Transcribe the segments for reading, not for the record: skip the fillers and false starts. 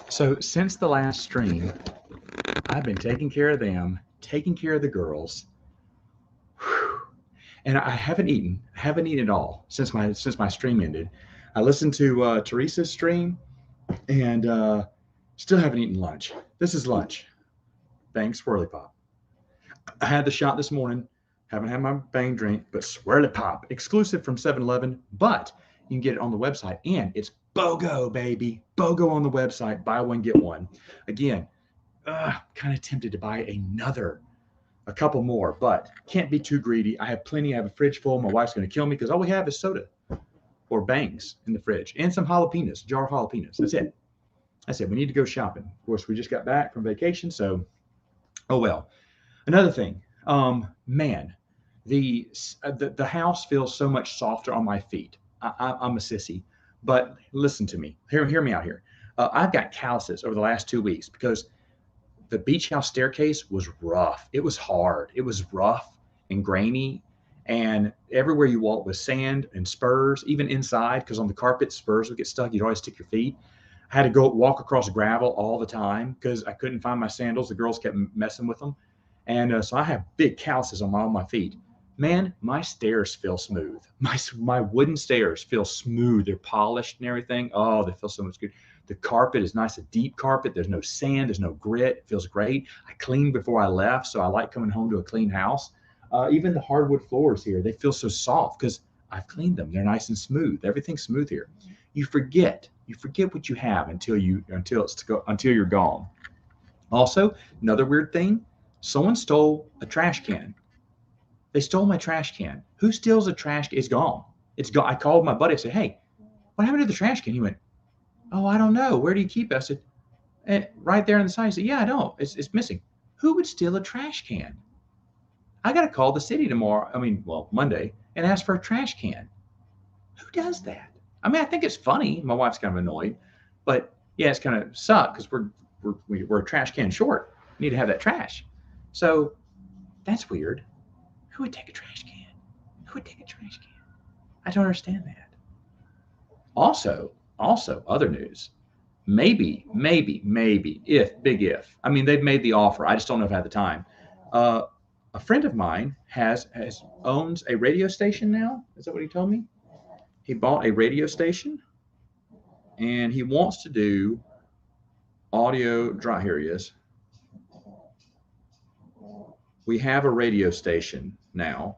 So since the last stream, I've been taking care of them, taking care of the girls, and I haven't eaten at all since my stream ended. I listened to Teresa's stream, and still haven't eaten lunch. This is lunch. Bang Swirly Pop. I had the shot this morning. Haven't had my Bang drink, but Swirly Pop, exclusive from 7-Eleven, but you can get it on the website, and it's BOGO, baby. BOGO on the website. Buy one, get one. Again, kind of tempted to buy a couple more, but can't be too greedy. I have plenty. I have a fridge full. My wife's going to kill me because all we have is soda or Bangs in the fridge and some jalapenos, jar of jalapenos. That's it. That's it. We need to go shopping. Of course, we just got back from vacation, so oh well. Another thing, man, the house feels so much softer on my feet. I'm a sissy, but listen to me. Hear me out here. I've got calluses over the last 2 weeks because the beach house staircase was rough. It was hard. It was rough and grainy, and everywhere you walk was sand and spurs, even inside, because on the carpet, spurs would get stuck. You'd always stick your feet. I had to go walk across gravel all the time because I couldn't find my sandals. The girls kept messing with them. And so I have big calluses on all my feet. Man, my stairs feel smooth. My wooden stairs feel smooth. They're polished and everything. Oh, they feel so much good. The carpet is nice, a deep carpet. There's no sand. There's no grit. It feels great. I cleaned before I left, so I like coming home to a clean house. Even the hardwood floors here, they feel so soft because I've cleaned them. They're nice and smooth. Everything's smooth here. You forget what you have until you're gone. Also, another weird thing, someone stole a trash can. They stole my trash can. Who steals a trash can? It's gone. It's gone. I called my buddy. I said, hey, what happened to the trash can? He went, oh, I don't know. Where do you keep it? I said, right there on the side. He said, yeah, I don't. It's missing. Who would steal a trash can? I got to call the city tomorrow. Monday, and ask for a trash can. Who does that? I mean, I think it's funny. My wife's kind of annoyed, but yeah, it's kind of suck because we're a trash can short. We need to have that trash. So that's weird. Who would take a trash can? Who would take a trash can? I don't understand that. Also, other news. Maybe, if. I mean, they've made the offer. I just don't know if I have the time. A friend of mine owns a radio station now. Is that what he told me? He bought a radio station, and he wants to do audio. Here he is. We have a radio station now.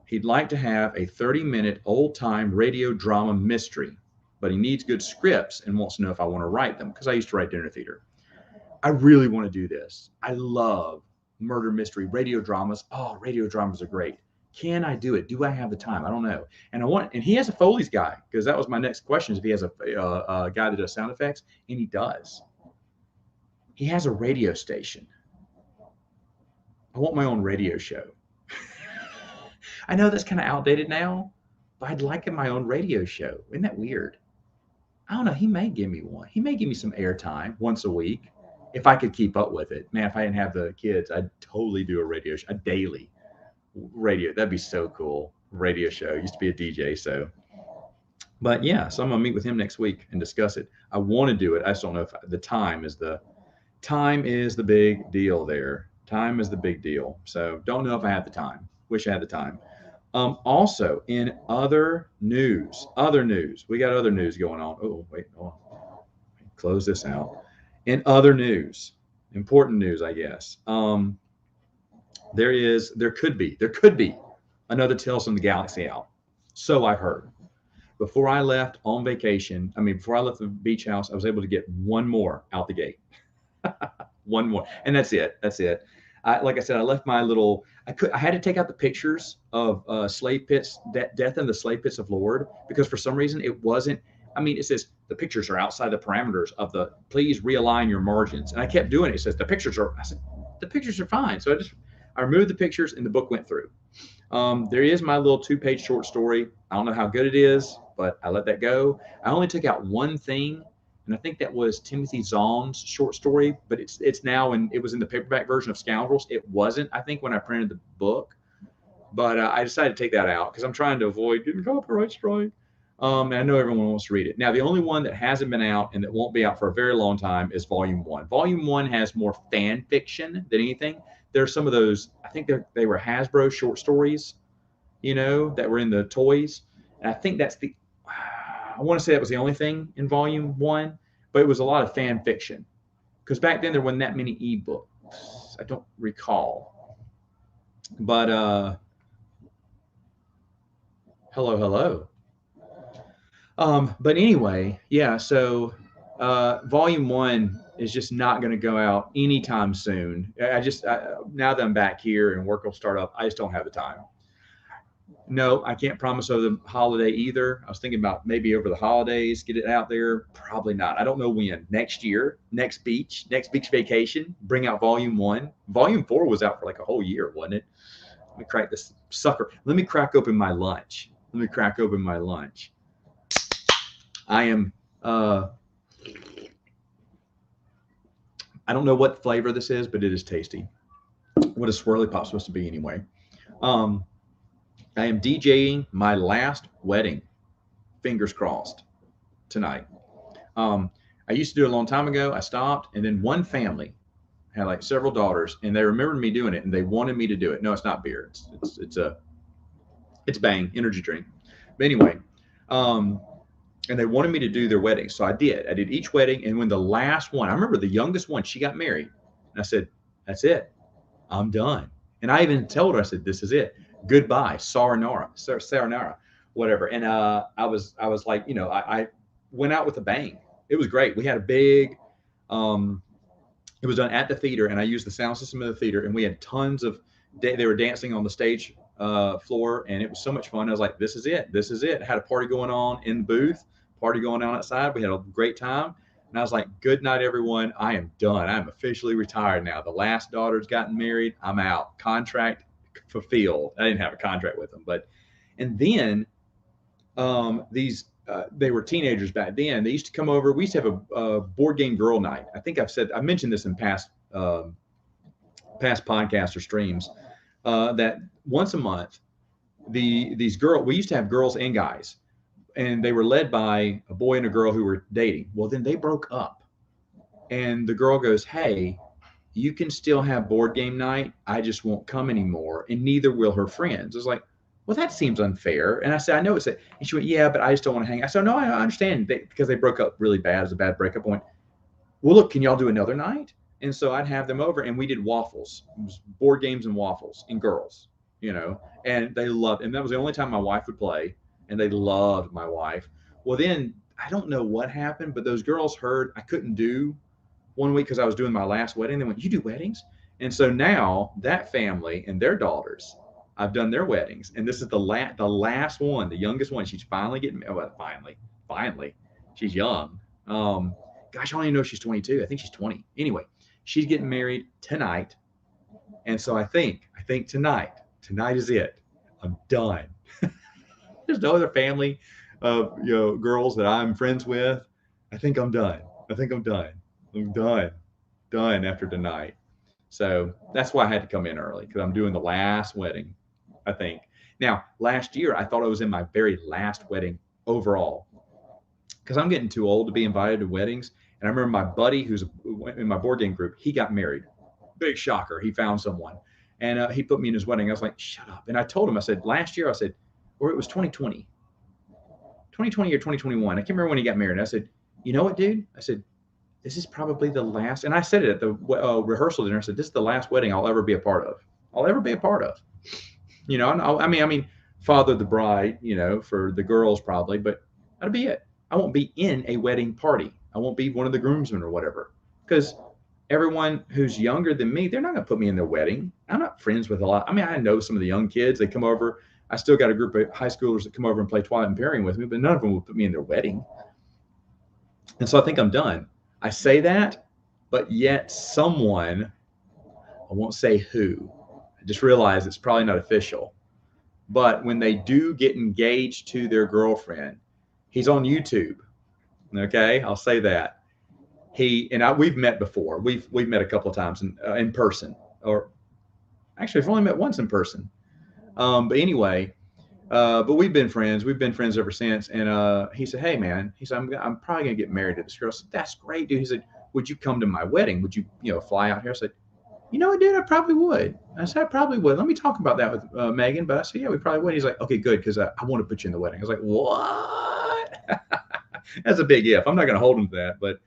He'd like to have a 30-minute old-time radio drama mystery, but he needs good scripts and wants to know if I want to write them because I used to write dinner theater. I really want to do this. I love murder mystery radio dramas. Oh, radio dramas are great. Can I do it? Do I have the time? I don't know. And he has a Foley's guy because that was my next question: is if he has a guy that does sound effects, and he does. He has a radio station. I want my own radio show. I know that's kind of outdated now, but I'd like my own radio show. Isn't that weird? I don't know. He may give me one. He may give me some airtime once a week if I could keep up with it. Man, if I didn't have the kids, I'd totally do a radio show, a daily radio. That'd be so cool. Radio show. Used to be a DJ, so. But yeah, so I'm gonna meet with him next week and discuss it. I want to do it. I just don't know if the time is the big deal there. Time is the big deal. So don't know if I have the time. Wish I had the time. Also, in other news, we got other news going on. Oh, wait, hold on. Close this out. In other news, important news, I guess. There could be another Tales from the Galaxy out. So I've heard. Before I left on vacation, before I left the beach house, I was able to get one more out the gate. One more, and that's it. Like I said, I left my little. I had to take out the pictures of slave pits, death in the slave pits of Lord, because for some reason it wasn't. It says the pictures are outside the parameters of the. Please realign your margins, and I kept doing it. It says the pictures are. I said the pictures are fine, so I removed the pictures, and the book went through. There is my little 2-page short story. I don't know how good it is, but I let that go. I only took out one thing. And I think that was Timothy Zahn's short story, but it's now it was in the paperback version of Scoundrels. It wasn't, I think, when I printed the book. But I decided to take that out because I'm trying to avoid getting copyright strike. And I know everyone wants to read it. Now, the only one that hasn't been out and that won't be out for a very long time is Volume 1. Volume 1 has more fan fiction than anything. There's some of those, I think they were Hasbro short stories, that were in the toys. And I think I want to say that was the only thing in Volume 1, but it was a lot of fan fiction. Because back then there wasn't that many ebooks. I don't recall. But hello. But anyway, yeah. So Volume 1 is just not going to go out anytime soon. Now that I'm back here and work will start up, I just don't have the time. No, I can't promise over the holiday either. I was thinking about maybe over the holidays, get it out there. Probably not. I don't know when. Next year, next beach vacation, bring out Volume 1. Volume 4 was out for like a whole year, wasn't it? Let me crack this sucker. Let me crack open my lunch. I am, I don't know what flavor this is, but it is tasty. What is Swirly Pop supposed to be anyway? I am DJing my last wedding, fingers crossed, tonight. I used to do it a long time ago. I stopped, and then one family had like several daughters, and they remembered me doing it, and they wanted me to do it. No, it's not beer. It's Bang energy drink. But anyway, and they wanted me to do their wedding, so I did. I did each wedding, and when the last one, I remember the youngest one, she got married, and I said, "That's it, I'm done." And I even told her, I said, "This is it. Goodbye, sayonara, whatever." And I was like, I went out with a bang. It was great. We had a big, it was done at the theater, and I used the sound system of the theater, and we had tons of, they were dancing on the stage floor, and it was so much fun. I was like, this is it. I had a party going on in the booth, party going on outside. We had a great time. And I was like, good night, everyone. I am done. I'm officially retired now. The last daughter's gotten married. I'm out. Contract fulfilled. I didn't have a contract with them, and then they were teenagers back then. They used to come over. We used to have a board game girl night. I think I mentioned this in past podcasts or streams, that once a month, we used to have girls and guys, and they were led by a boy and a girl who were dating. Well, then they broke up, and the girl goes, "Hey, you can still have board game night. I just won't come anymore, and neither will her friends." I was like, well, that seems unfair. And I said, I know it's that. And she went, yeah, but I just don't want to hang. I said, no, I understand, because they broke up really bad. It was a bad breakup. I went, well, look, can y'all do another night? And so I'd have them over, and we did waffles. It was board games and waffles and girls, and they loved, and that was the only time my wife would play, and they loved my wife. Well, then I don't know what happened, but those girls heard I couldn't do one week because I was doing my last wedding. They went, you do weddings? And so now that family and their daughters, I've done their weddings, and this is the last one, the youngest one. She's finally getting, well, finally, she's young. Gosh, I don't even know if she's 22. I think she's 20. Anyway, she's getting married tonight, and so I think tonight is it. I'm done. There's no other family of girls that I'm friends with. I think I'm done. I'm done after tonight. So that's why I had to come in early, because I'm doing the last wedding, I think. Now, last year, I thought I was in my very last wedding overall, because I'm getting too old to be invited to weddings. And I remember my buddy who's in my board game group, he got married. Big shocker. He found someone, and he put me in his wedding. I was like, shut up. And I told him, I said, last year, or it was 2020 or 2021. I can't remember when he got married. I said, you know what, dude? I said, this is probably the last, and I said it at the rehearsal dinner. I said, this is the last wedding I'll ever be a part of. I mean, father the bride, for the girls probably, but that'll be it. I won't be in a wedding party. I won't be one of the groomsmen or whatever, because everyone who's younger than me, they're not going to put me in their wedding. I'm not friends with a lot. I mean, I know some of the young kids. They come over. I still got a group of high schoolers that come over and play Twilight Imperium with me, but none of them will put me in their wedding. And so I think I'm done. I say that, but yet someone, I won't say who, I just realized it's probably not official, but when they do get engaged to their girlfriend, he's on YouTube. Okay, I'll say that. We've met before. We've met a couple of times in person, or actually I've only met once in person. But anyway, but we've been friends. We've been friends ever since. And he said, "Hey, man," he said, "I'm probably gonna get married to this girl." I said, "That's great, dude." He said, "Would you come to my wedding? Would you fly out here?" I said, "You know what, dude? I probably would." I said, "I probably would. Let me talk about that with Megan." But I said, "Yeah, we probably would." He's like, "Okay, good, because I want to put you in the wedding." I was like, "What?" That's a big if. I'm not gonna hold him to that, but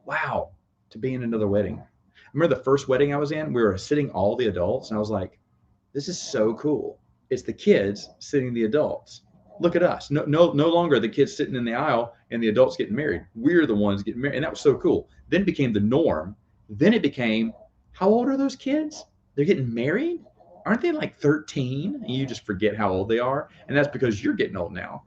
wow, to be in another wedding. I remember the first wedding I was in. We were sitting all the adults, and I was like, "This is so cool." It's the kids sitting the adults. Look at us. No longer the kids sitting in the aisle and the adults getting married. We're the ones getting married, and that was so cool. Then it became the norm. Then it became, how old are those kids? They're getting married. Aren't they like 13? And you just forget how old they are, and that's because you're getting old now.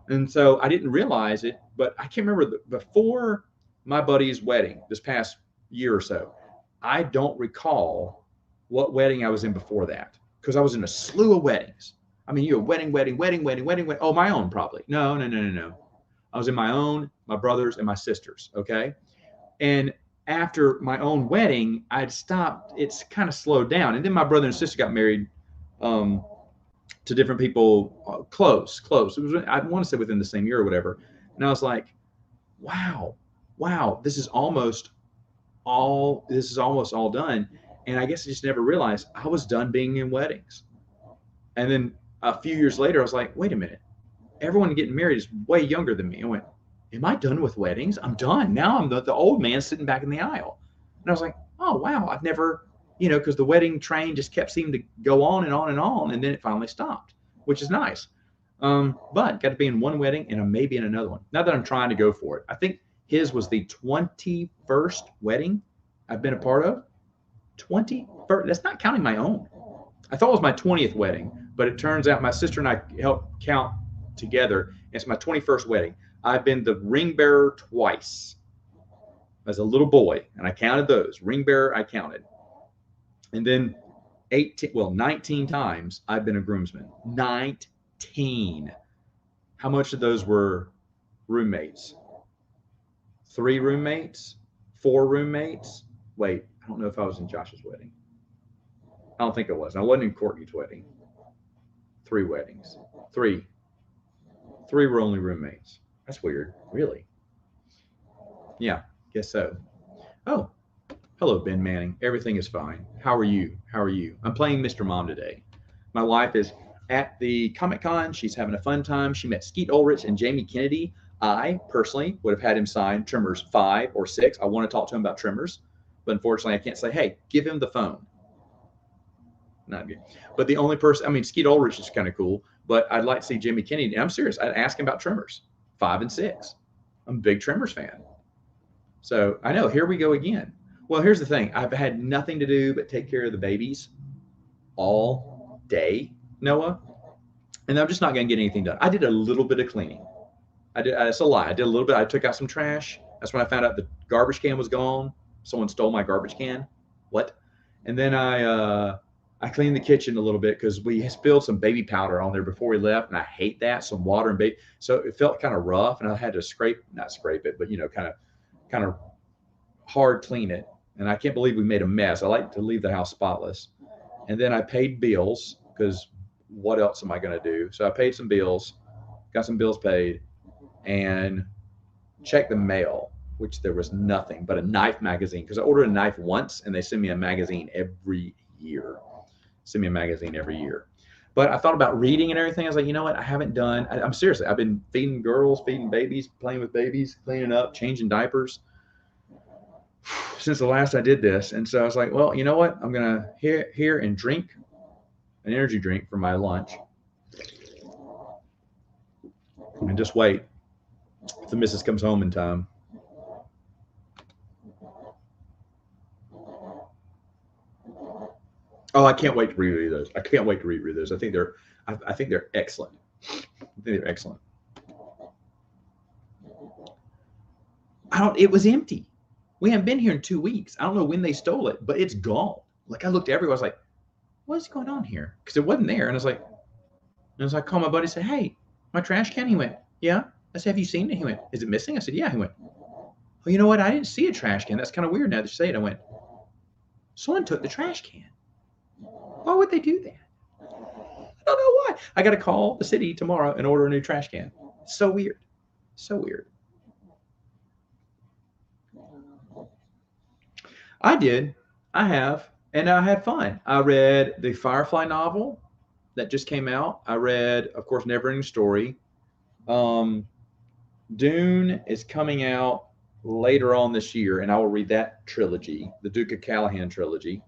And so I didn't realize it, but I can't remember before my buddy's wedding this past year or so. I don't recall what wedding I was in before that because I was in a slew of weddings. I mean, you're wedding. Oh, my own probably. No. I was in my own, my brothers, and my sisters. Okay. And after my own wedding, I'd stopped. It's kind of slowed down. And then my brother and sister got married um, to different people close. It was, I want to say within the same year or whatever. And I was like, wow, wow, this is almost all done. And I guess I just never realized I was done being in weddings. And then a few years later, I was like, wait a minute, everyone getting married is way younger than me. I went, am I done with weddings? I'm done. Now I'm the old man sitting back in the aisle. And I was like, oh, wow, I've never, because the wedding train just kept seeming to go on and on and on. And then it finally stopped, which is nice. But got to be in one wedding and I'm maybe in another one. Not that I'm trying to go for it. I think his was the 21st wedding I've been a part of. 21st. That's not counting my own. I thought it was my 20th wedding, but it turns out my sister and I helped count together. It's my 21st wedding. I've been the ring bearer twice as a little boy, and I counted those. Ring bearer, I counted. And then 19 times I've been a groomsman. 19. How much of those were roommates? 3 roommates? 4 roommates? Wait, I don't know if I was in Josh's wedding. I don't think I was. I wasn't in Courtney's wedding. 3 weddings. 3. 3 were only roommates. That's weird. Really? Yeah, guess so. Oh, hello, Ben Manning. Everything is fine. How are you? How are you? I'm playing Mr. Mom today. My wife is at the Comic Con. She's having a fun time. She met Skeet Ulrich and Jamie Kennedy. I personally would have had him sign Tremors 5 or 6. I want to talk to him about Tremors, but unfortunately, I can't say, hey, give him the phone. Not good. But the only person, I mean, Skeet Ulrich is kind of cool, but I'd like to see Jamie Kennedy. And I'm serious. I'd ask him about Tremors 5 and 6. I'm a big Tremors fan. So I know, here we go again. Well, here's the thing. I've had nothing to do but take care of the babies all day, Noah, and I'm just not going to get anything done. I did a little bit of cleaning. That's a lie. I did a little bit. I took out some trash. That's when I found out the garbage can was gone. Someone stole my garbage can. What? And then I cleaned the kitchen a little bit because we spilled some baby powder on there before we left, and I hate that. Some water and baby, so it felt kind of rough, and I had to not scrape it, but kind of hard clean it. And I can't believe we made a mess. I like to leave the house spotless. And then I paid bills because what else am I going to do? So I paid some bills, got some bills paid, and checked the mail, which there was nothing but a knife magazine because I ordered a knife once and they send me a magazine every year. Send me a magazine every year. But I thought about reading and everything. I was like, you know what? I haven't done. I'm seriously. I've been feeding girls, feeding babies, playing with babies, cleaning up, changing diapers since the last I did this. And so I was like, well, you know what? I'm gonna here and drink an energy drink for my lunch, and just wait if the missus comes home in time. Oh, I can't wait to reread those. I can't wait to reread those. I think they're excellent. I think they're excellent. It was empty. We haven't been here in 2 weeks. I don't know when they stole it, but it's gone. Like I looked everywhere. I was like, what's going on here? Because it wasn't there. And I called my buddy and said, hey, my trash can. He went, yeah. I said, have you seen it? He went, is it missing? I said, yeah. He went, oh, you know what? I didn't see a trash can. That's kind of weird now that you say it. I went, someone took the trash can. Why would they do that? I don't why? I got to call the city tomorrow and order a new trash can. So weird. So weird. I did. I have. And I had fun. I read the Firefly novel that just came out. I read, of course, Neverending Story. Um, Dune is coming out later on this year, and I will read that trilogy, the Duke of Callahan trilogy.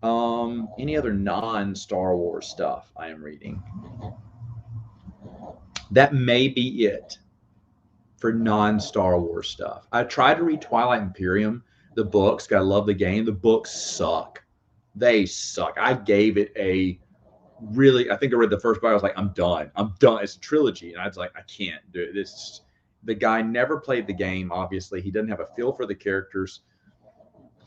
Any other non-Star Wars stuff I am reading? That may be it for non-Star Wars stuff. I tried to read Twilight Imperium, the books. 'Cause I love the game. The books suck. They suck. I gave it a really. I think I read the first book. I was like, I'm done. I'm done. It's a trilogy, and I was like, I can't do it. This. The guy never played the game. Obviously, he doesn't have a feel for the characters.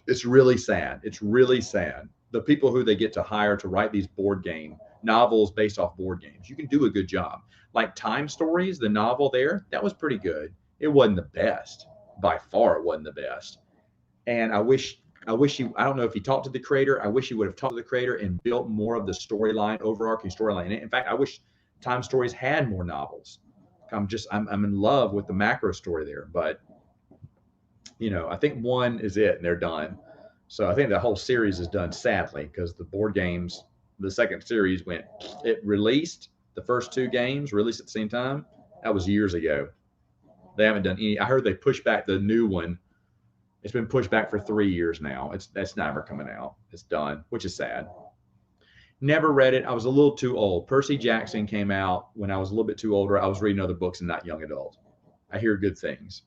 It's really sad. It's really sad. The people who they get to hire to write these board game novels based off board games, you can do a good job. Like Time Stories, the novel there, that was pretty good. It wasn't the best. By far, it wasn't the best. And I wish he, I don't know if he talked to the creator. I wish he would have talked to the creator and built more of the storyline, overarching storyline. In fact, I wish Time Stories had more novels. I'm in love with the macro story there, but I think one is it and they're done. So I think the whole series is done sadly because the board games, the second series it released the first two games released at the same time. That was years ago. They haven't done any. I heard they pushed back the new one. It's been pushed back for 3 years now. That's never coming out. It's done, which is sad. Never read it. I was a little too old. Percy Jackson came out when I was a little bit too older. I was reading other books and not young adult. I hear good things.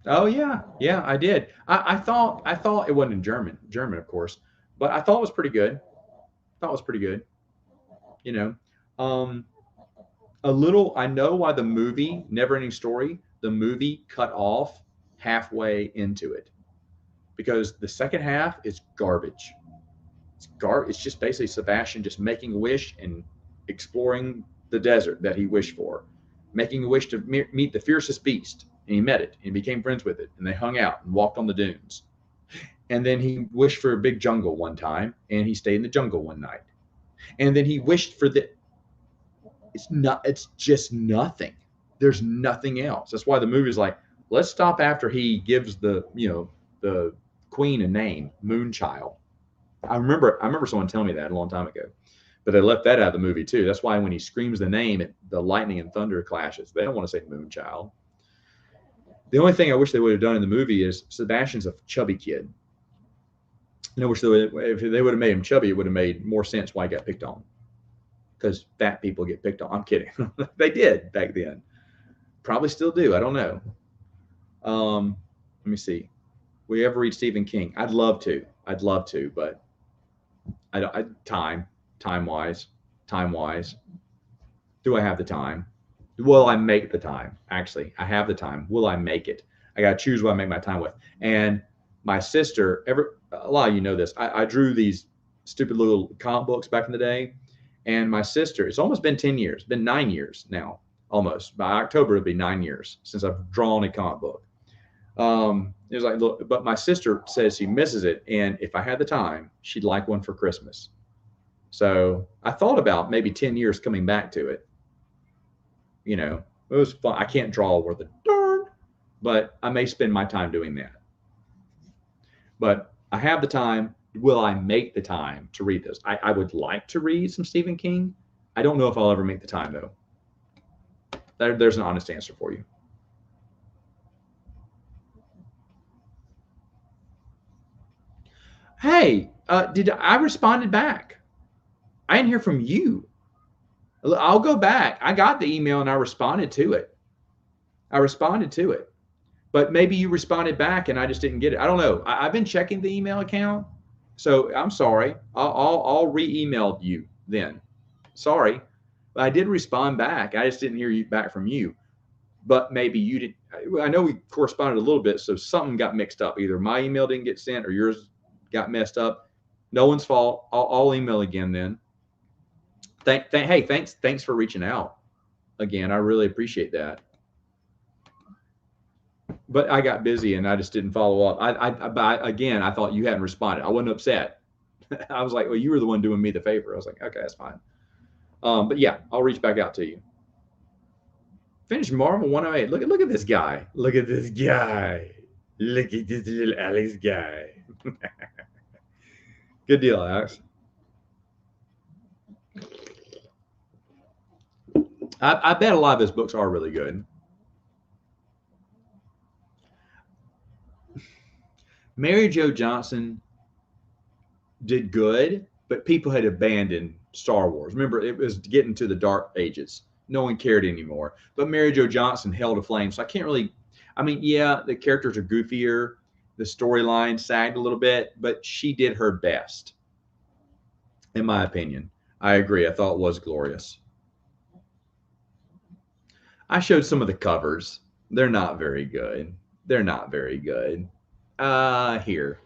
Oh yeah, I did. I thought it wasn't in German of course, but I thought it was pretty good. Thought it was pretty good. You know, um, a little. I know why the movie Neverending Story, the movie cut off halfway into it because the second half is garbage. It's just basically Sebastian just making a wish and exploring the desert that he wished for, making a wish to meet the fiercest beast, and he met it and became friends with it, and they hung out and walked on the dunes. And then he wished for a big jungle one time, and he stayed in the jungle one night. And then he wished for the. It's just nothing. There's nothing else. That's why the movie is like, let's stop after he gives the queen a name, Moonchild. I remember someone telling me that a long time ago, but they left that out of the movie too. That's why when he screams the name, the lightning and thunder clashes. They don't want to say Moonchild. The only thing I wish they would have done in the movie is Sebastian's a chubby kid. And I wish if they would have made him chubby, it would have made more sense why he got picked on. Because fat people get picked on. I'm kidding. They did back then. Probably still do. I don't know. Let me see. Will you ever read Stephen King? I'd love to, but time wise, do I have the time? Will I make the time? Actually, I have the time. Will I make it? I got to choose what I make my time with. And my sister, a lot of you know this. I drew these stupid little comic books back in the day. And my sister, it's almost been 10 years, been 9 years now, almost. By October, it'll be 9 years since I've drawn a comic book. It was like, look, but my sister says she misses it. And if I had the time, she'd like one for Christmas. So I thought about maybe 10 years coming back to it. It was fun. I can't draw worth a darn, but I may spend my time doing that. But I have the time. Will I make the time to read this? I would like to read some Stephen King. I don't know if I'll ever make the time, though. There's an honest answer for you. Hey, did I responded back? I didn't hear from you. I'll go back. I got the email and I responded to it. But maybe you responded back and I just didn't get it. I don't know. I've been checking the email account. So I'm sorry. I'll re-email you then. Sorry. But I did respond back. I just didn't hear you back from you. But maybe you didn't. I know we corresponded a little bit, so something got mixed up. Either my email didn't get sent or yours got messed up. No one's fault. I'll email again then. Hey, thanks for reaching out again. I really appreciate that. But I got busy and I just didn't follow up. Again, I thought you hadn't responded. I wasn't upset. I was like, well, you were the one doing me the favor. I was like, okay, that's fine. But yeah, I'll reach back out to you. Finish Marvel 108. Look at this guy. Look at this guy. Look at this little Alex guy. Good deal, Alex. I bet a lot of his books are really good. Mary Jo Johnson did good, but people had abandoned Star Wars. Remember, it was getting to the dark ages. No one cared anymore. But Mary Jo Johnson held a flame. So I can't really, I mean, yeah, the characters are goofier. The storyline sagged a little bit, but she did her best, in my opinion. I agree. I thought it was glorious. I showed some of the covers. They're not very good. They're not very good. Here.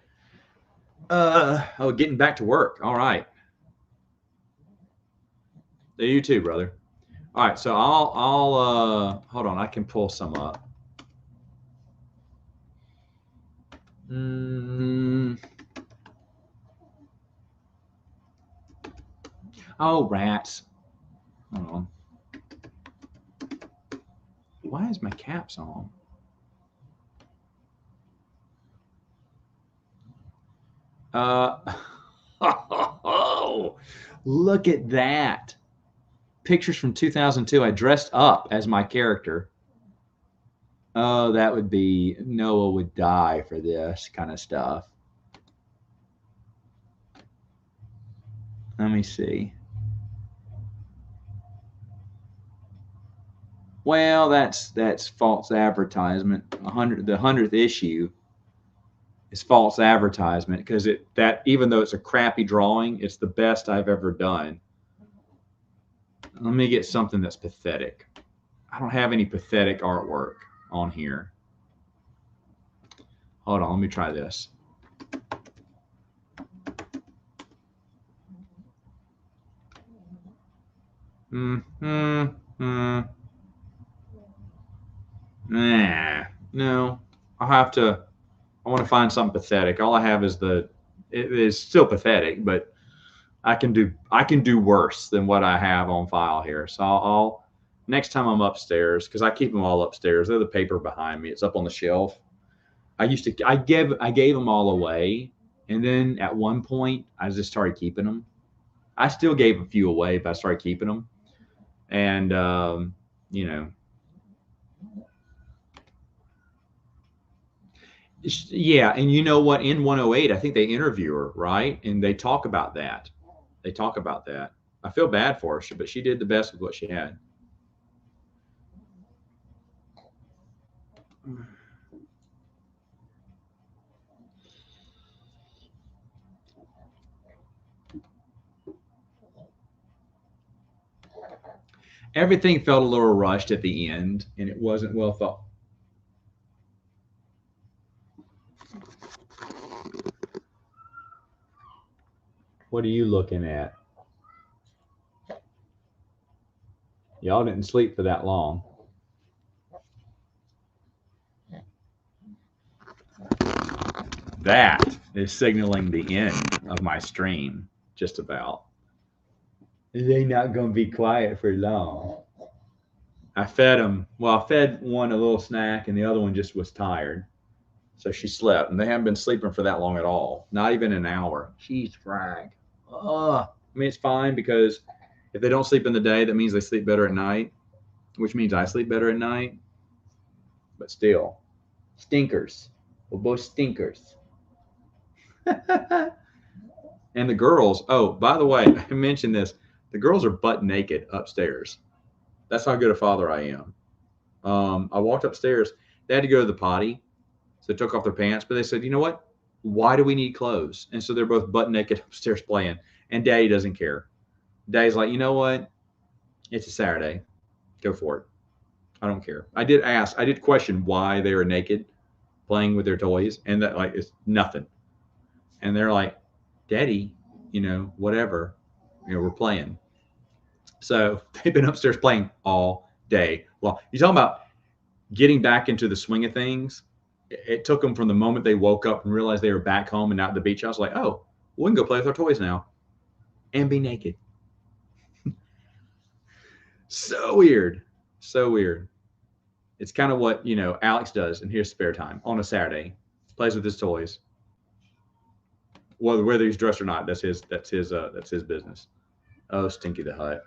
Oh, getting back to work. All right. You too, brother. All right, so I'll hold on. I can pull some up. Oh, rats. Hold on. Why is my caps on? Oh, look at that. Pictures from 2002. I dressed up as my character. Oh, that would be, Noah would die for this kind of stuff. Let me see. Well, that's false advertisement. The 100th issue is false advertisement because that even though it's a crappy drawing, it's the best I've ever done. Let me get something that's pathetic. I don't have any pathetic artwork on here. Hold on, let me try this. Nah, no. I want to find something pathetic. All I have is it is still pathetic, but I can do worse than what I have on file here. So I'll next time I'm upstairs, because I keep them all upstairs. They're the paper behind me. It's up on the shelf. I gave them all away, and then at one point I just started keeping them. I still gave a few away, but I started keeping them, and you know, yeah. And you know what? In 108, I think they interview her, right, and they talk about that. They talk about that. I feel bad for her, but she did the best with what she had. Everything felt a little rushed at the end, and it wasn't well thought. What are you looking at? Y'all didn't sleep for that long. That is signaling the end of my stream, just about. They're not going to be quiet for long. I fed them. Well, I fed one a little snack, and the other one just was tired. So she slept, and they haven't been sleeping for that long at all. Not even an hour. Jeez, frag. I mean, it's fine because if they don't sleep in the day, that means they sleep better at night, which means I sleep better at night. But still, stinkers. We're both stinkers. And the girls, oh, by the way, I mentioned this. The girls are butt naked upstairs. That's how good a father I am. I walked upstairs. They had to go to the potty. So they took off their pants, but they said, you know what? Why do we need clothes? And so they're both butt naked upstairs playing. And Daddy doesn't care. Daddy's like, you know what? It's a Saturday. Go for it. I don't care. I did question why they were naked playing with their toys. And that, like, it's nothing. And they're like, Daddy, whatever, we're playing. So they've been upstairs playing all day long. You talking about getting back into the swing of things? It took them from the moment they woke up and realized they were back home and not at the beach house. Like, oh, We can go play with our toys now and be naked. So weird. So weird. It's kind of what, Alex does in his spare time on a Saturday. Plays with his toys. Whether he's dressed or not, that's his business. Oh, Stinky the Hut.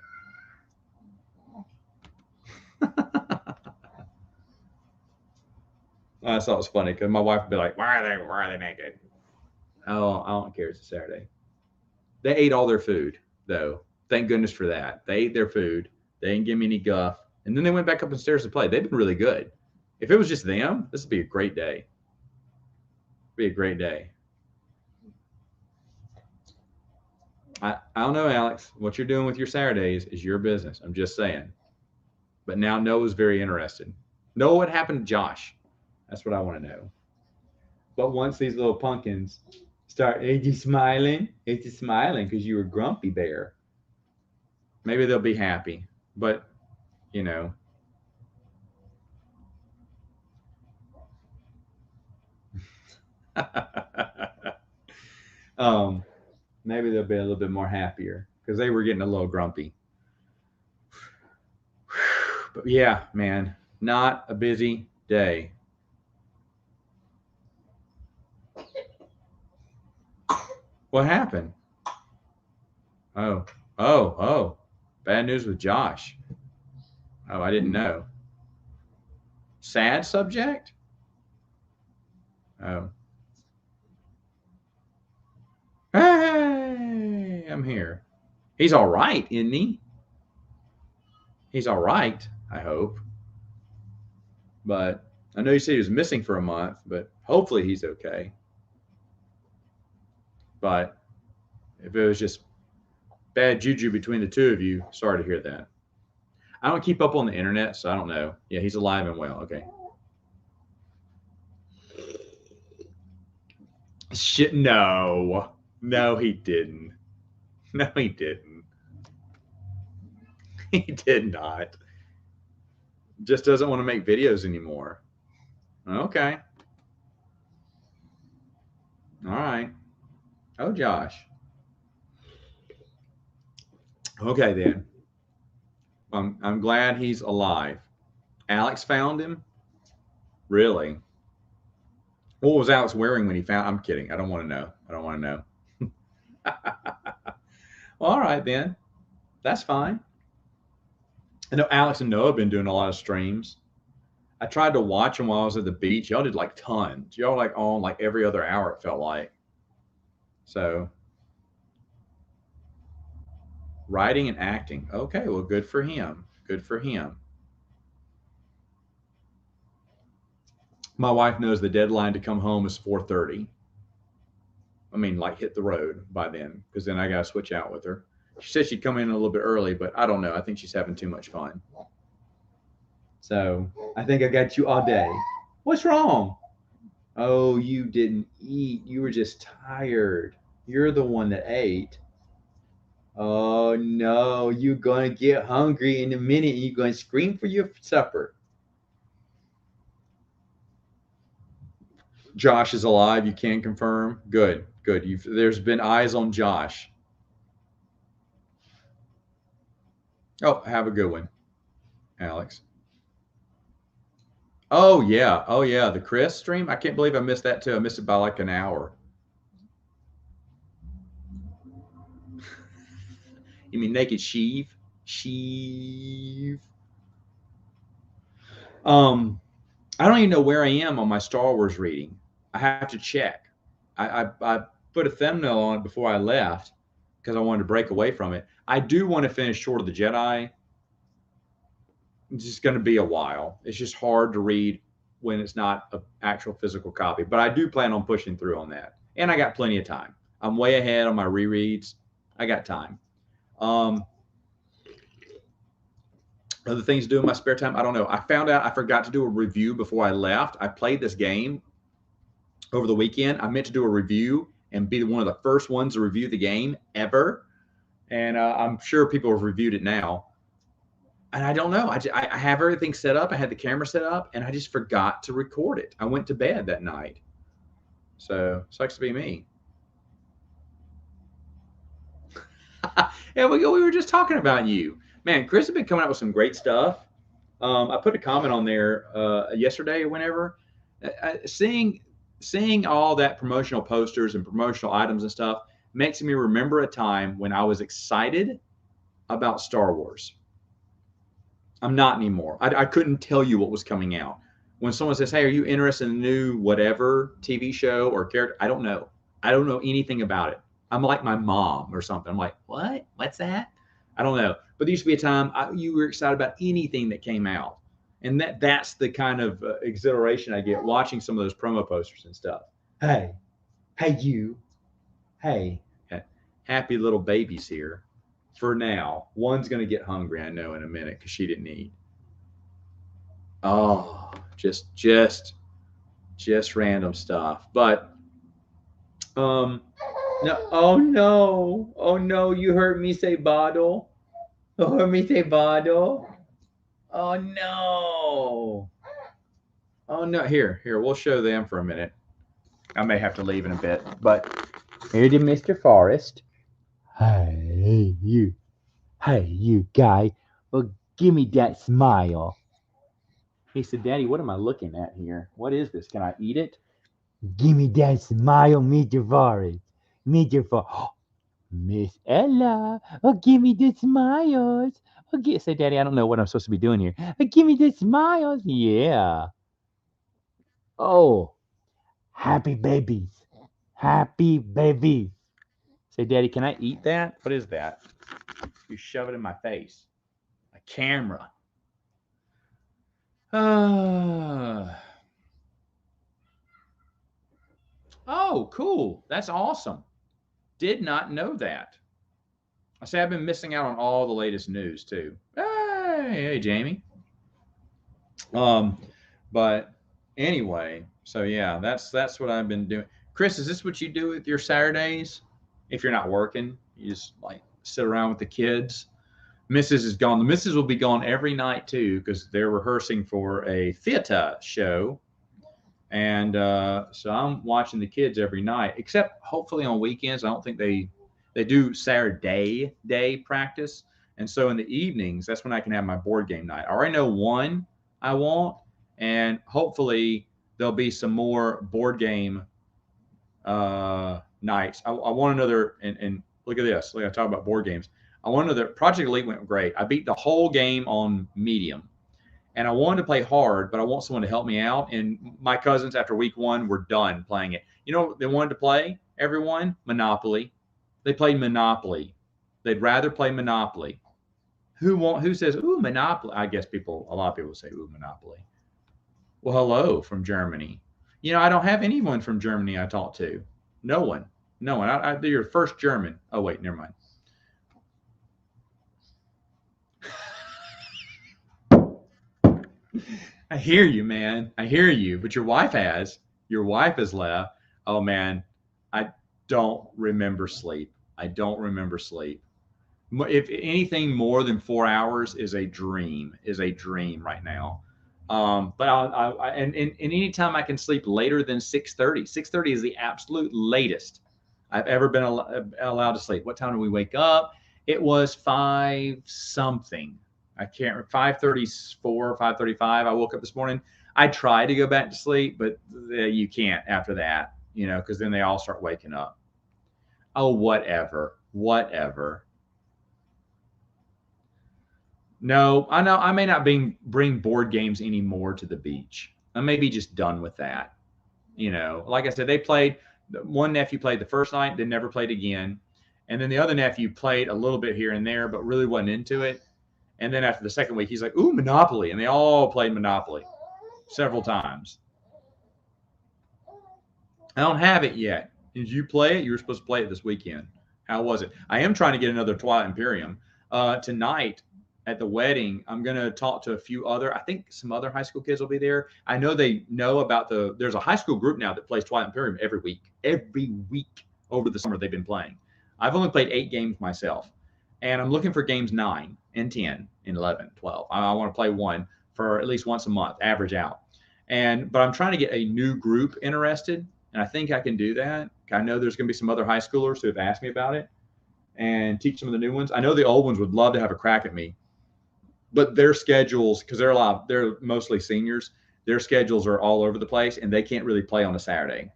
I thought it was funny because my wife would be like, why are they naked? Oh, I don't care. It's a Saturday. They ate all their food, though. Thank goodness for that. They ate their food. They didn't give me any guff. And then they went back up the stairs to play. They've been really good. If it was just them, this would be a great day. Be a great day. I don't know, Alex. What you're doing with your Saturdays is your business. I'm just saying. But now Noah's very interested. Noah, what happened to Josh? That's what I want to know. But once these little pumpkins start, are you smiling? It's just smiling because you were grumpy bear. Maybe they'll be happy. But, maybe they'll be a little bit more happier because they were getting a little grumpy. But yeah, man, not a busy day. What happened? Oh. Bad news with Josh. Oh, I didn't know. Sad subject? Oh. Hey, I'm here. He's all right, isn't he? He's all right, I hope. But I know you said he was missing for a month, but hopefully he's okay. But if it was just bad juju between the two of you, sorry to hear that. I don't keep up on the internet, so I don't know. Yeah, he's alive and well. Okay. Shit, no. No, he didn't. No, he didn't. He did not. Just doesn't want to make videos anymore. Okay. All right. Oh, Josh. Okay, then. I'm glad he's alive. Alex found him? Really? What was Alex wearing when he found? I'm kidding. I don't want to know. I don't want to know. Well, all right, then. That's fine. I know Alex and Noah have been doing a lot of streams. I tried to watch them while I was at the beach. Y'all did like tons. Y'all like on like every other hour, it felt like. So, writing and acting. Okay, well, good for him. Good for him. My wife knows the deadline to come home is 4:30. I mean, like hit the road by then, because then I got to switch out with her. She said she'd come in a little bit early, but I don't know. I think she's having too much fun. So I think I got you all day. What's wrong? Oh, you didn't eat. You were just tired. You're the one that ate. Oh no, you're gonna get hungry in a minute and you're gonna scream for your supper. Josh is alive. You can confirm. Good, good. There's been eyes on Josh. Oh, have a good one, Alex. Oh yeah, the Chris stream. I can't believe I missed that too. I missed it by like an hour. You mean naked Sheev? Sheev. I don't even know where I am on my Star Wars reading. I have to check. I put a thumbnail on it before I left because I wanted to break away from it. I do want to finish Short of the Jedi. It's just going to be a while. It's just hard to read when it's not an actual physical copy. But I do plan on pushing through on that. And I got plenty of time. I'm way ahead on my rereads. I got time. Other things to do in my spare time, I don't know. I found out I forgot to do a review before I left. I played this game over the weekend. I meant to do a review and be one of the first ones to review the game ever. And I'm sure people have reviewed it now. And I don't know. I have everything set up. I had the camera set up, and I just forgot to record it. I went to bed that night. So sucks to be me. Yeah, we were just talking about you, man. Chris has been coming out with some great stuff. I put a comment on there yesterday or whenever, seeing all that promotional posters and promotional items and stuff makes me remember a time when I was excited about Star Wars. I'm not anymore. I couldn't tell you what was coming out. When someone says, "Hey, are you interested in a new whatever TV show or character?" I don't know. I don't know anything about it. I'm like my mom or something. I'm like, "What? What's that?" I don't know. But there used to be a time you were excited about anything that came out, and that's the kind of exhilaration I get watching some of those promo posters and stuff. Hey, hey, you. Hey, happy little babies here. For now, one's gonna get hungry. I know in a minute because she didn't eat. Oh, just random stuff. But no, oh no, you heard me say bottle. You heard me say bottle. Oh no. Oh no. Here, we'll show them for a minute. I may have to leave in a bit, but here's Mr. Forrest. Hey you. Hey you guy. Well, give me that smile. He said, Daddy, what am I looking at here? What is this? Can I eat it? Give me that smile, Mr. Forrest. Mr. Forrest. Miss Ella. Oh, give me the smiles. Oh, say, Daddy, I don't know what I'm supposed to be doing here. Oh, give me the smiles. Yeah. Oh, happy babies. Happy babies. Say, Daddy, can I eat that? What is that? You shove it in my face. A camera. Oh, cool. That's awesome. Did not know that. I say I've been missing out on all the latest news too. Hey, Jamie. Um, but anyway, so yeah, that's what I've been doing. Chris, is this what you do with your Saturdays? If you're not working, you just like sit around with the kids. Mrs. is gone. The Mrs. will be gone every night too because they're rehearsing for a theater show, and so I'm watching the kids every night. Except hopefully on weekends. I don't think they do Saturday day practice, and so in the evenings that's when I can have my board game night. I already know one I want, and hopefully there'll be some more board game nights. I want another, and look at this. Look, I talk about board games. I want another. Project Elite went great. I beat the whole game on medium, and I wanted to play hard, but I want someone to help me out. And my cousins, after week one, were done playing it. You know, they wanted to play everyone Monopoly. They played Monopoly. They'd rather play Monopoly. Who says ooh Monopoly? I guess a lot of people say ooh Monopoly. Well, hello from Germany. You know, I don't have anyone from Germany I talk to. No one. No one. They're your first German. Oh wait, never mind. I hear you, man. I hear you. But your wife has. Your wife has left. Oh man, I don't remember sleep. I don't remember sleep. If anything more than 4 hours is a dream, right now. But and anytime I can sleep later than 6:30. 6:30 is the absolute latest I've ever been allowed to sleep. What time do we wake up? It was five something. I can't remember, 5:34, 5:35. I woke up this morning. I tried to go back to sleep, but you can't after that, because then they all start waking up. Oh, whatever. No, I know I may not bring board games anymore to the beach. I may be just done with that. Like I said, one nephew played the first night, then never played again. And then the other nephew played a little bit here and there, but really wasn't into it. And then after the second week, he's like, ooh, Monopoly. And they all played Monopoly several times. I don't have it yet. Did you play it? You were supposed to play it this weekend. How was it? I am trying to get another Twilight Imperium. Tonight at the wedding, I'm going to talk to a few I think some other high school kids will be there. I know they know about there's a high school group now that plays Twilight Imperium every week over the summer they've been playing. I've only played 8 games myself, and I'm looking for games 9 and 10 and 11, 12. I want to play one for at least once a month, average out. But I'm trying to get a new group interested, and I think I can do that. I know there's going to be some other high schoolers who have asked me about it. and teach some of the new ones. I know the old ones would love to have a crack at me, but their schedules, because they're mostly seniors, their schedules are all over the place, and they can't really play on a Saturday,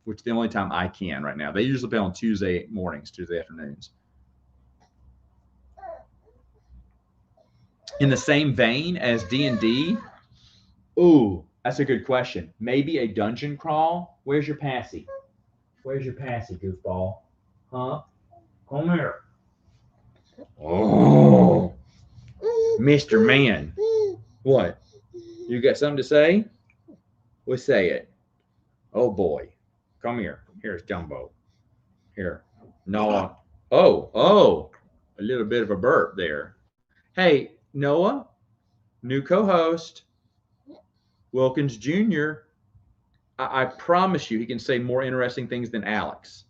which is the only time I can right now. They usually play on Tuesday mornings, Tuesday afternoons. In the same vein as D&D, ooh, that's a good question. Maybe a dungeon crawl. Where's your passy? Where's your passy, goofball? Huh? Come here. Oh, Mr. Man. What? You got something to say? Well, say it. Oh, boy. Come here. Here's Dumbo. Here. Noah. Oh. A little bit of a burp there. Hey, Noah, new co-host, Wilkins Jr. I promise you he can say more interesting things than Alex.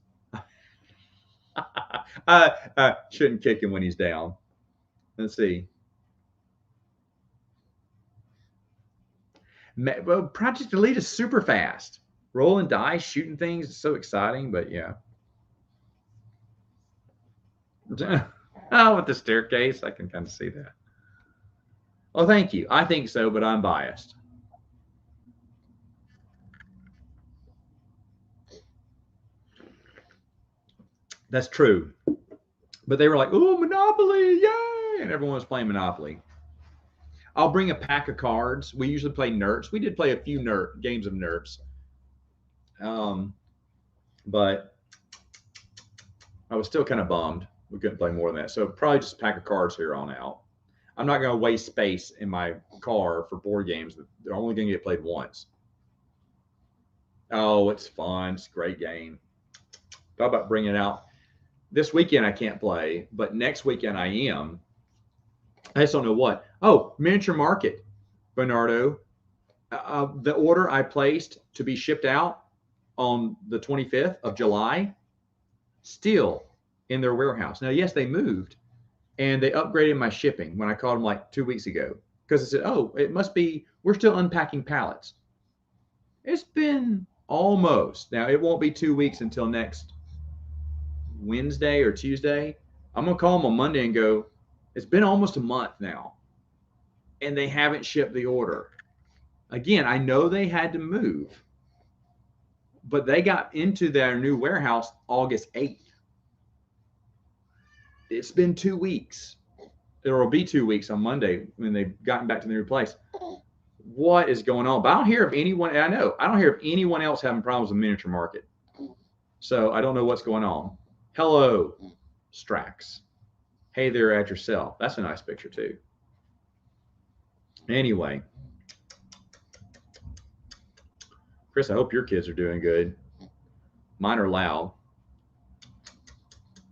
I shouldn't kick him when he's down. Let's see. Well, Project Elite is super fast. Rolling dice, shooting things is so exciting, but yeah. Oh, with the staircase, I can kind of see that. Oh, thank you. I think so, but I'm biased. That's true. But they were like, "Ooh, Monopoly, yay!" And everyone was playing Monopoly. I'll bring a pack of cards. We usually play NERPs. We did play a few games of NERPs. But I was still kind of bummed we couldn't play more than that. So probably just a pack of cards here on out. I'm not going to waste space in my car for board games that they're only going to get played once. Oh, it's fun. It's a great game. Thought about bringing it out. This weekend I can't play, but next weekend I am. I just don't know what. Oh, Miniature Market, Bernardo. The order I placed to be shipped out on the 25th of July, still in their warehouse. Now, yes, they moved, and they upgraded my shipping when I called them like 2 weeks ago, because I said, oh, it must be, we're still unpacking pallets. It's been almost. Now, it won't be 2 weeks until next Wednesday or Tuesday. I'm going to call them on Monday and go, it's been almost a month now, and they haven't shipped the order. Again, I know they had to move, but they got into their new warehouse August 8th. It's been 2 weeks. It will be 2 weeks on Monday when they've gotten back to the new place. What is going on? But I don't hear of anyone, and I don't hear of anyone else having problems with Miniature Market. So I don't know what's going on. Hello, Strax. Hey there at yourself. That's a nice picture too. Anyway, Chris, I hope your kids are doing good. Mine are loud.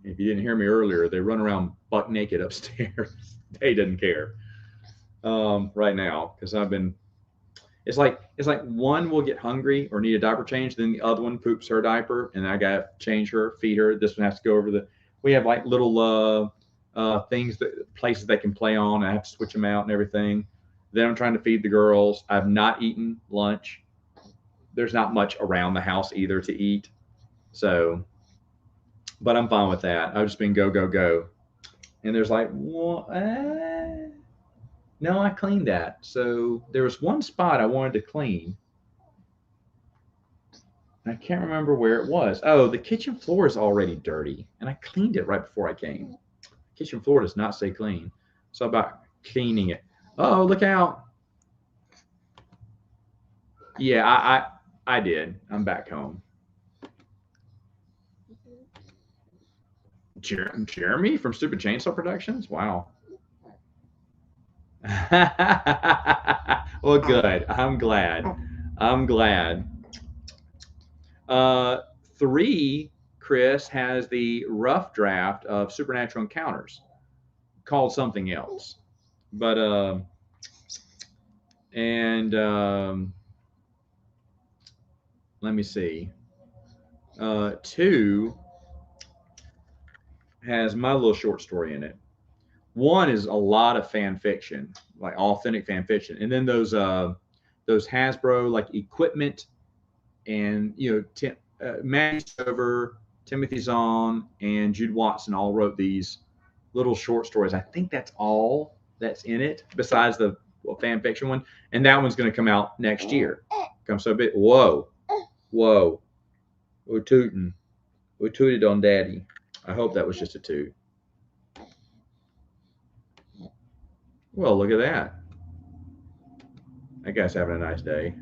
If you didn't hear me earlier, they run around buck naked upstairs. They didn't care right now, because I've been. It's like one will get hungry or need a diaper change, then the other one poops her diaper, and I got to change her, feed her. This one has to go over the. We have like little things places they can play on. I have to switch them out and everything. Then I'm trying to feed the girls. I've not eaten lunch. There's not much around the house either to eat, so. But I'm fine with that. I've just been go. And there's like, well, no, I cleaned that. So there was one spot I wanted to clean. I can't remember where it was. Oh, the kitchen floor is already dirty, and I cleaned it right before I came. Kitchen floor does not stay clean. So about cleaning it. Oh, look out. Yeah, I did. I'm back home. Jeremy from Stupid Chainsaw Productions? Wow. Well, good. I'm glad. 3, Chris, has the rough draft of Supernatural Encounters called something else. But, let me see. 2 has my little short story in it. 1 is a lot of fan fiction, like authentic fan fiction, and then those Hasbro like equipment and managed over Timothy Zahn, and Jude Watson all wrote these little short stories. I think that's all that's in it, besides the fan fiction one. And that one's going to come out next year. Come so bit. Whoa, whoa, we're tooting. We tooted on Daddy. I hope that was just a toot. Well, look at that. That guy's having a nice day.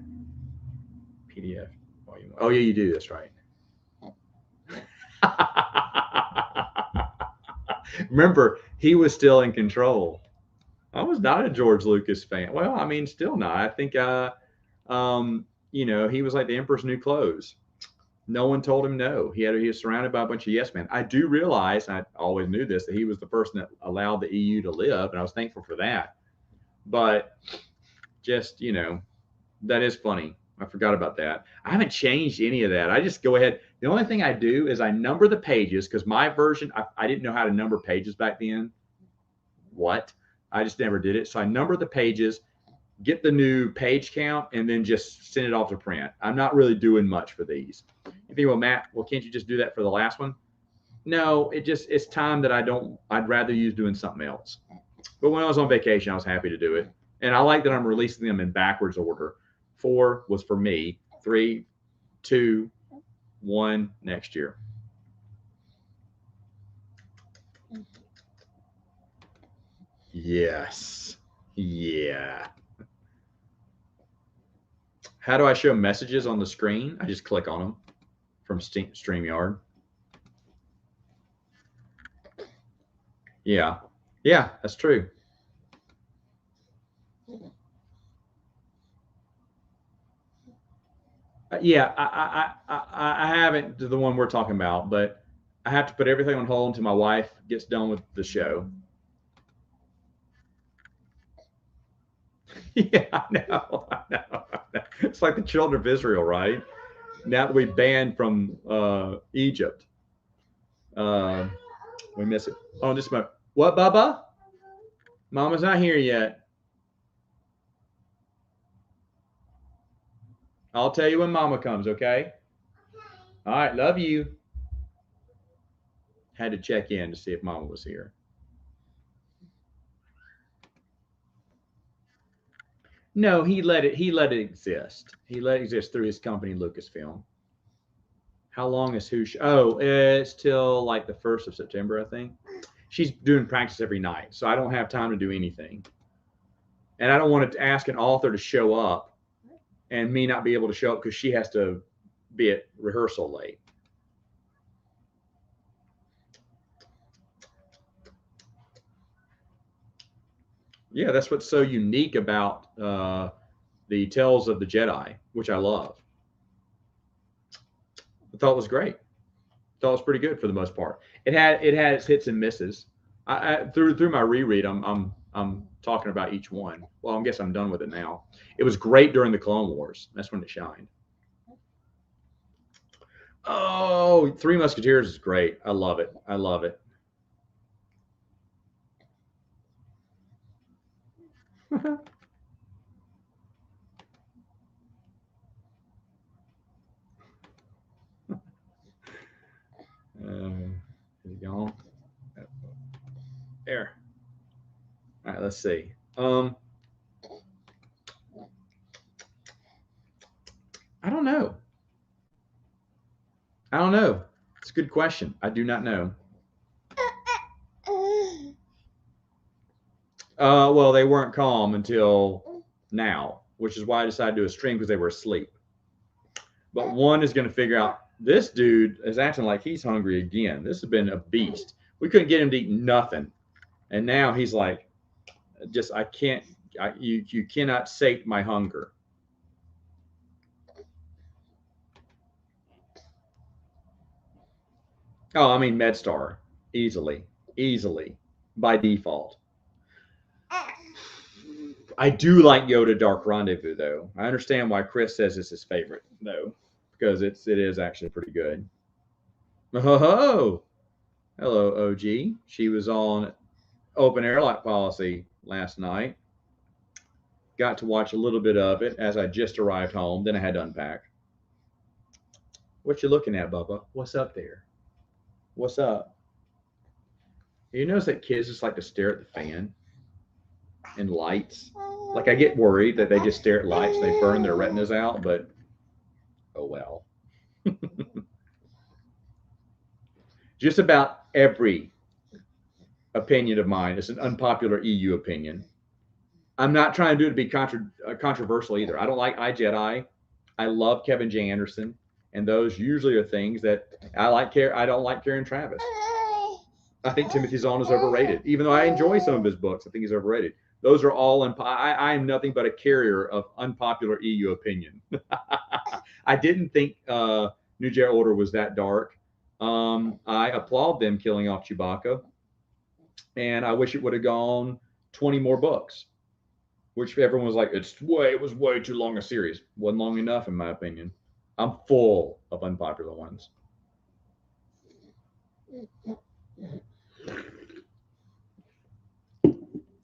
PDF. Oh yeah, you do. That's right. Remember, he was still in control. I was not a George Lucas fan. Well, I mean, still not. I think, he was like the Emperor's New Clothes. No one told him no. He was surrounded by a bunch of yes men. I do realize, I always knew this, that he was the person that allowed the EU to live, and I was thankful for that. But just, that is funny. I forgot about that. I haven't changed any of that. I just go ahead. The only thing I do is I number the pages, because my version, I didn't know how to number pages back then. What? I just never did it. So I number the pages, get the new page count, and then just send it off to print. I'm not really doing much for these. You think, well, Matt, can't you just do that for the last one? No, it's time that I'd rather use doing something else. But when I was on vacation, I was happy to do it. And I like that I'm releasing them in backwards order. 4 was for me. 3, 2, 1 next year. Yes. Yeah. How do I show messages on the screen? I just click on them from StreamYard. Yeah. Yeah, that's true. Yeah, I haven't the one we're talking about, but I have to put everything on hold until my wife gets done with the show. Yeah, I know. It's like the children of Israel, right? Now that we banned from Egypt, we miss it. Oh, just a moment. What, Bubba? Mama's not here yet. I'll tell you when Mama comes, okay? All right, love you. Had to check in to see if Mama was here. No, he let it exist. He let it exist through his company, Lucasfilm. How long is Hoosh? Oh, it's till like the 1st of September, I think. She's doing practice every night, so I don't have time to do anything. And I don't want to ask an author to show up and me not be able to show up because she has to be at rehearsal late. Yeah, that's what's so unique about the Tales of the Jedi, which I love. I thought it was great. I thought it was pretty good for the most part. It had its hits and misses. Through my reread, I'm talking about each one. Well, I guess I'm done with it now. It was great during the Clone Wars. That's when it shined. Oh, Three Musketeers is great. I love it. I love it. Is it gone? There. All right, let's see. I don't know. I don't know. It's a good question. I do not know. Well, they weren't calm until now, which is why I decided to do a stream, because they were asleep. But one is going to figure out, this dude is acting like he's hungry again. This has been a beast. We couldn't get him to eat nothing. And now he's like, I can't, you cannot sate my hunger. Oh, I mean, MedStar, easily by default. I do like Yoda Dark Rendezvous, though. I understand why Chris says it's his favorite, though, because it is actually pretty good. Oh, hello, OG. She was on Open Airlock Policy last night. Got to watch a little bit of it as I just arrived home. Then I had to unpack. What you looking at, Bubba? What's up there? What's up? You notice that kids just like to stare at the fan and lights? Like I get worried that they just stare at lights and they burn their retinas out, but oh well. Just about every opinion of mine is an unpopular EU opinion. I'm not trying to do it to be controversial either. I don't like iJedi. I love Kevin J. Anderson, and those usually are things that I like. I don't like Karen Travis. I think Timothy Zahn is overrated, even though I enjoy some of his books. I think he's overrated. Those are all. I am nothing but a carrier of unpopular EU opinion. I didn't think New Jedi Order was that dark. I applaud them killing off Chewbacca, and I wish it would have gone 20 more books, which everyone was like, it was way too long a series. Wasn't long enough, in my opinion. I'm full of unpopular ones.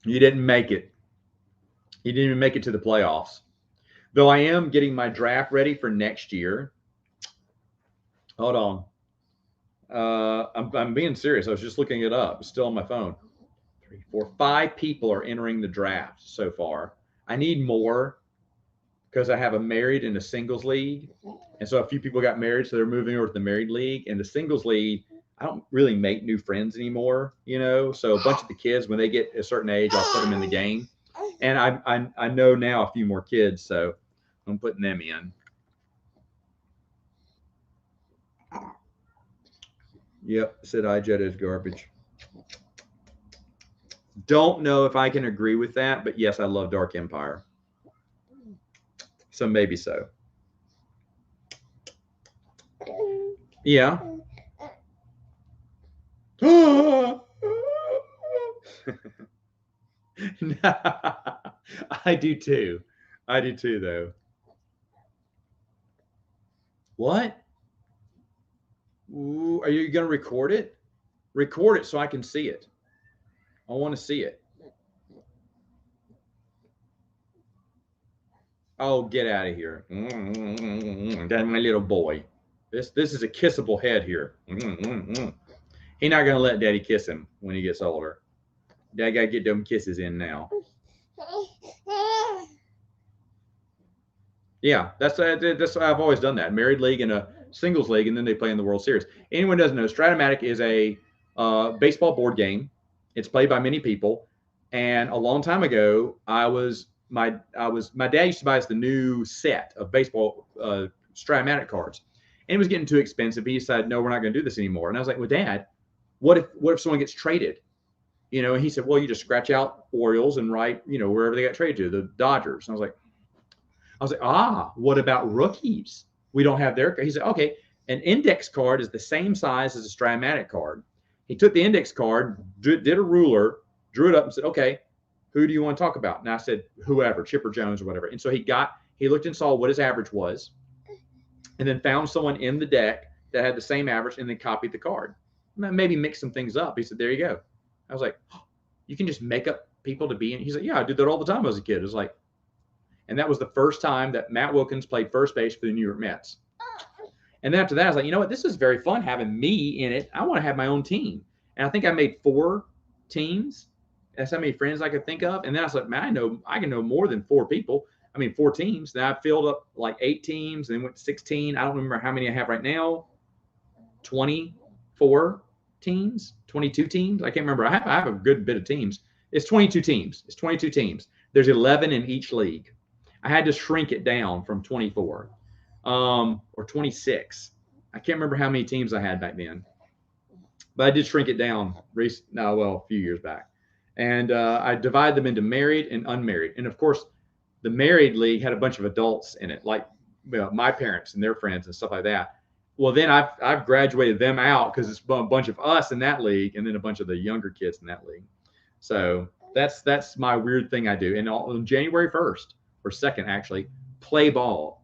You didn't make it. You didn't even make it to the playoffs. Though I am getting my draft ready for next year. Hold on. I'm being serious. I was just looking it up. It's still on my phone. 3, 4, 5 people are entering the draft so far. I need more because I have a married and a singles league. And so a few people got married, so they're moving over to the married league. And the singles league, I don't really make new friends anymore, So a bunch of the kids, when they get a certain age, I'll put them in the game. And I know now a few more kids, so I'm putting them in. Yep, said iJet is garbage. Don't know if I can agree with that, but yes, I love Dark Empire. So maybe so. Yeah. I do too. I do too, though. What? Ooh, are you going to record it? Record it so I can see it. I want to see it. Oh, get out of here. That's my little boy. This is a kissable head here. He's not going to let Daddy kiss him when he gets older. Daddy got to get them kisses in now. Yeah, that's I've always done that. Married league and a singles league, and then they play in the World Series. Anyone doesn't know, Stratomatic is a baseball board game. It's played by many people. And a long time ago, my dad used to buy us the new set of baseball Stratomatic cards, and it was getting too expensive. He decided, no, we're not going to do this anymore. And I was like, well, Dad, what if someone gets traded? And he said, well, you just scratch out Orioles and write, wherever they got traded to, the Dodgers. And I was like, what about rookies? We don't have their. He said, okay, an index card is the same size as a Stratomatic card. He took the index card, did a ruler, drew it up, and said, okay, who do you want to talk about? And I said, whoever, Chipper Jones or whatever. And so he looked and saw what his average was, and then found someone in the deck that had the same average, and then copied the card. Maybe mix some things up. He said, there you go. I was like, oh, you can just make up people to be in. He's like, yeah, I did that all the time as a kid. It was like, and that was the first time that Matt Wilkins played first base for the New York Mets. And then after that, I was like, you know what? This is very fun having me in it. I want to have my own team. And I think I made 4 teams. That's how many friends I could think of. And then I was like, man, I can know more than 4 people. 4 teams. Then I filled up like 8 teams and then went to 16. I don't remember how many I have right now. 24 teams, 22 teams. I can't remember. I have a good bit of teams. It's 22 teams. There's 11 in each league. I had to shrink it down from 24 or 26. I can't remember how many teams I had back then, but I did shrink it down a few years back. And I divide them into married and unmarried. And of course, the married league had a bunch of adults in it, like my parents and their friends and stuff like that. Well, then I've graduated them out because it's a bunch of us in that league, and then a bunch of the younger kids in that league. So that's my weird thing I do. And on January 1st or 2nd, actually, play ball.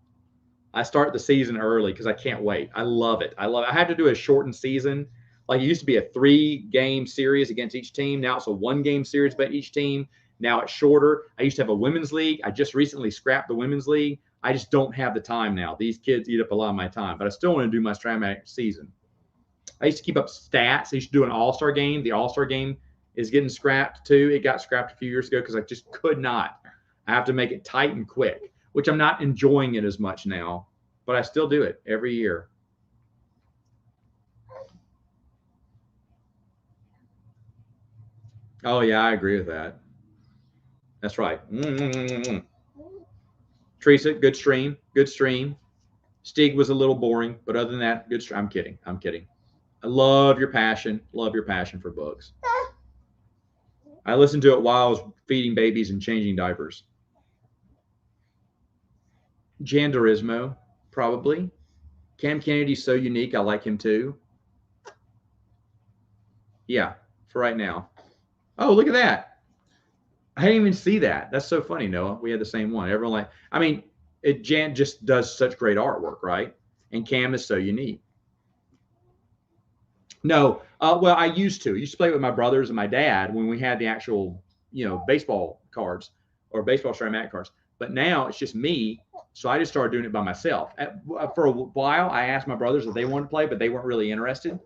I start the season early because I can't wait. I love it. I have to do a shortened season. Like it used to be a 3-game series against each team. Now it's a 1-game series by each team. Now it's shorter. I used to have a women's league. I just recently scrapped the women's league. I just don't have the time now. These kids eat up a lot of my time, but I still want to do my Stratomatic season. I used to keep up stats. I used to do an all-star game. The all-star game is getting scrapped too. It got scrapped a few years ago because I just could not. I have to make it tight and quick, which I'm not enjoying it as much now, but I still do it every year. Oh yeah, I agree with that. That's right. Teresa, good stream. Good stream. Stig was a little boring, but other than that, good stream. I'm kidding. I'm kidding. I love your passion. Love your passion for books. I listened to it while I was feeding babies and changing diapers. Jandarismo, probably. Cam Kennedy's so unique. I like him too. Yeah, for right now. Oh, look at that. I didn't even see that. That's so funny, Noah. We had the same one. Everyone like, I mean, Jan just does such great artwork, right? And Cam is so unique. No, well, I used to. I used to play with my brothers and my dad when we had the actual, baseball cards or baseball Stratomatic cards. But now it's just me, so I just started doing it by myself. For a while, I asked my brothers if they wanted to play, but they weren't really interested.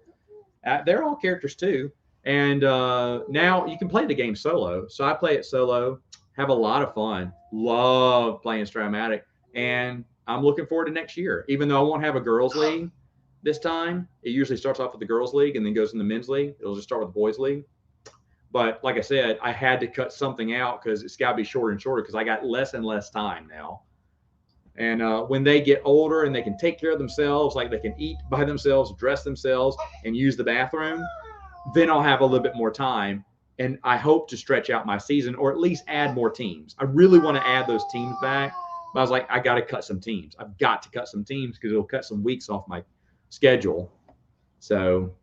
They're all characters too, and now you can play the game solo. So I play it solo, have a lot of fun, love playing Stratomatic, and I'm looking forward to next year. Even though I won't have a girls' league this time, it usually starts off with the girls' league and then goes in the men's league. It'll just start with the boys' league. But like I said, I had to cut something out because it's got to be shorter and shorter because I got less and less time now. And when they get older and they can take care of themselves, like they can eat by themselves, dress themselves, and use the bathroom, then I'll have a little bit more time. And I hope to stretch out my season or at least add more teams. I really want to add those teams back. But I was like, I got to cut some teams. I've got to cut some teams because it'll cut some weeks off my schedule. So,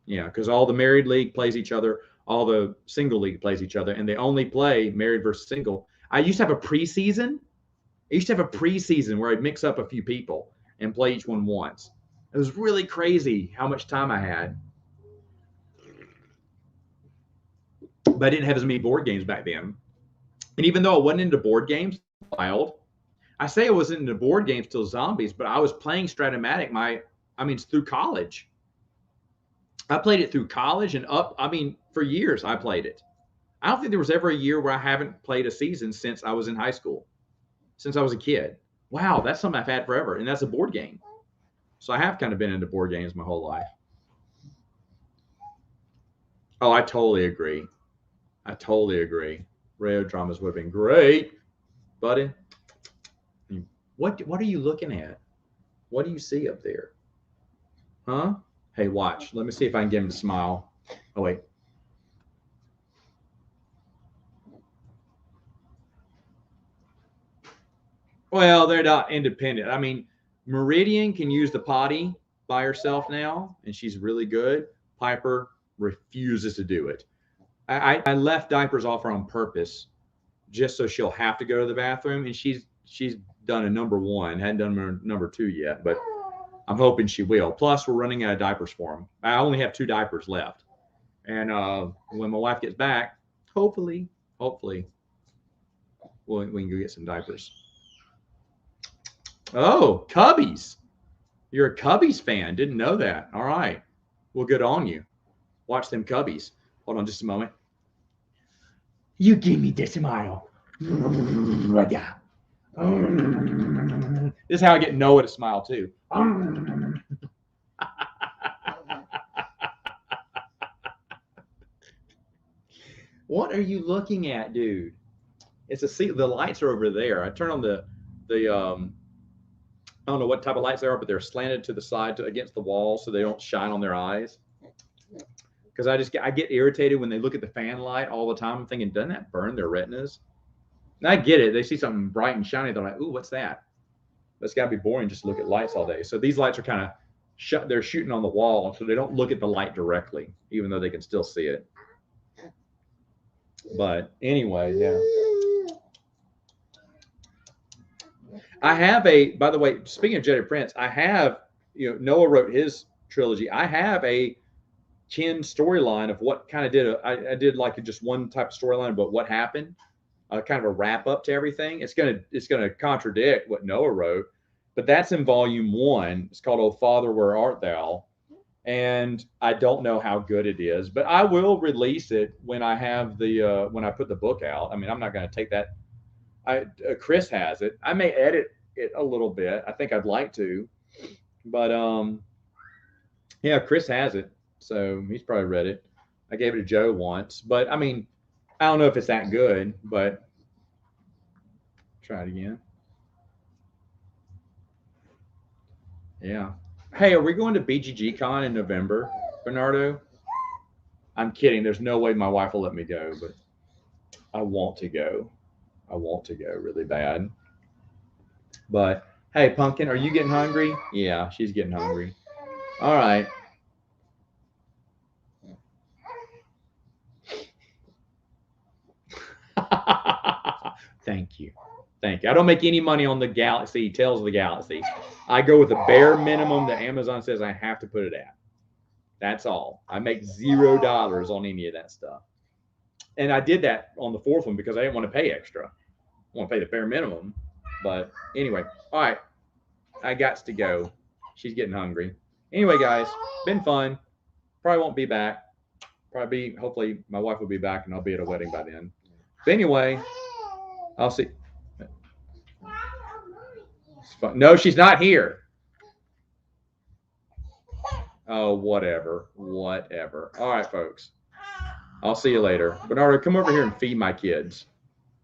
yeah, because all the married league plays each other, all the single league plays each other, and they only play married versus single. I used to have a preseason. I used to have a preseason where I'd mix up a few people and play each one once. It was really crazy how much time I had. But I didn't have as many board games back then. And even though I wasn't into board games, wild. I say I wasn't into board games till Zombies, but I was playing Stratomatic through college. I played it through college and up. For years I played it. I don't think there was ever a year where I haven't played a season since I was in high school, since I was a kid. Wow, that's something I've had forever, and that's a board game. So I have kind of been into board games my whole life. Oh, I totally agree. I totally agree. Radio dramas would have been great, buddy. What are you looking at? What do you see up there? Huh? Hey, watch. Let me see if I can get him to smile. Oh, wait. Well, they're not independent. Meridian can use the potty by herself now, and she's really good. Piper refuses to do it. I left diapers off her on purpose just so she'll have to go to the bathroom, and she's done a number one, hadn't done a number two yet, but I'm hoping she will. Plus, we're running out of diapers for them. I only have 2 diapers left, and when my wife gets back, hopefully, we can go get some diapers. Oh, Cubbies! You're a Cubbies fan. Didn't know that. All right. Well, good on you. Watch them Cubbies. Hold on just a moment. You give me the smile. This is how I get Noah to smile too. What are you looking at, dude? It's the lights are over there. I turn on the I don't know what type of lights they are, but they're slanted to the side against the wall so they don't shine on their eyes. Because I get irritated when they look at the fan light all the time. I'm thinking, doesn't that burn their retinas? And I get it. They see something bright and shiny. They're like, ooh, what's that? That's got to be boring just to look at lights all day. So these lights are kind of they're shooting on the wall, so they don't look at the light directly, even though they can still see it. But anyway, yeah. I have by the way, speaking of Jedi Prince, I have, Noah wrote his trilogy. I have a Ken storyline of what kind of I did like just one type of storyline, but what happened, kind of a wrap up to everything. It's gonna contradict what Noah wrote, but that's in volume 1. It's called "Oh Father, Where Art Thou?" and I don't know how good it is, but I will release it when I have the when I put the book out. I mean, I'm not going to take that. Chris has it. I may edit it a little bit. I think I'd like to, but yeah, Chris has it, so he's probably read it. I gave it to Joe once, but I mean, I don't know if it's that good, but try it again. Yeah. Hey, are we going to BGG Con in November, Bernardo? I'm kidding. There's no way my wife will let me go, but I want to go. I want to go really bad. But hey, Pumpkin, are you getting hungry? Yeah, she's getting hungry. All right. Thank you. Thank you. I don't make any money on the Galaxy, Tales of the Galaxy. I go with the bare minimum that Amazon says I have to put it at. That's all. I make $0 on any of that stuff. And I did that on the fourth one because I didn't want to pay extra. I want to pay the bare minimum. But anyway, all right. I got to go. She's getting hungry. Anyway, guys, been fun. Probably won't be back. Hopefully, my wife will be back and I'll be at a wedding by then. But anyway, I'll see. No, she's not here. Oh, whatever. Whatever. All right, folks. I'll see you later. Bernardo, come over here and feed my kids.